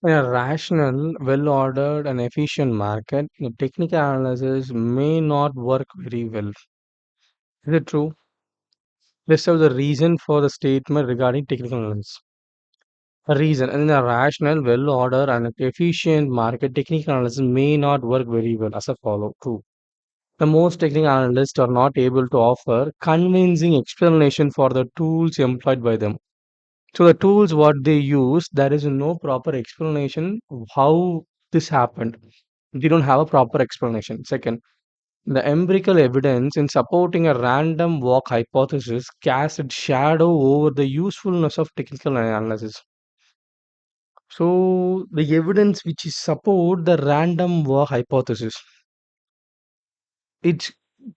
In a rational, well ordered, and efficient market, the technical analysis may not work very well. Is it true? Let's have the reason for the statement regarding technical analysis. A reason in a rational, well ordered, and efficient market, technical analysis may not work very well as a follow. True. The most technical analysts are not able to offer convincing explanation for the tools employed by them. So the tools what they use, there is no proper explanation of how this happened. They don't have a proper explanation. Second, the empirical evidence in supporting a random walk hypothesis casts its shadow over the usefulness of technical analysis. So the evidence which is support the random walk hypothesis, it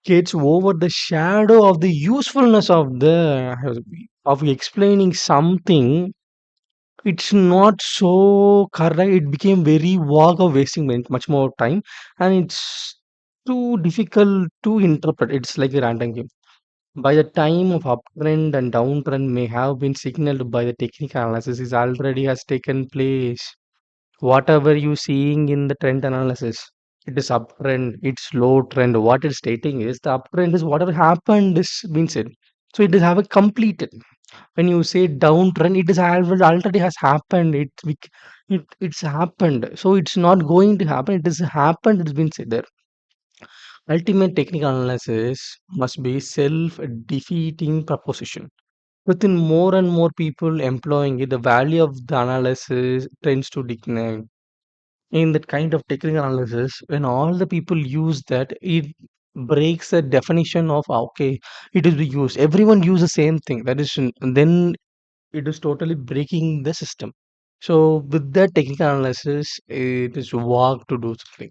gets over the shadow of the usefulness of explaining something. It's not so correct. It became very vague of wasting much more time, and it's too difficult to interpret. It's like a random game. By the time of uptrend and downtrend may have been signaled by the technical analysis is already has taken place. Whatever you seeing in the trend analysis, it is uptrend, it's low trend. What it's stating is the uptrend is whatever happened is been said. So it is have a completed. When you say downtrend, it is already has happened. It's happened. So it's not going to happen. It has happened. It's been said there. Ultimate technical analysis must be self-defeating proposition. Within more and more people employing it, the value of the analysis tends to decline. In that kind of technical analysis, when all the people use that, it breaks the definition of okay, it is used. Everyone use the same thing. That is, then it is totally breaking the system. So with that technical analysis, it is work to do something.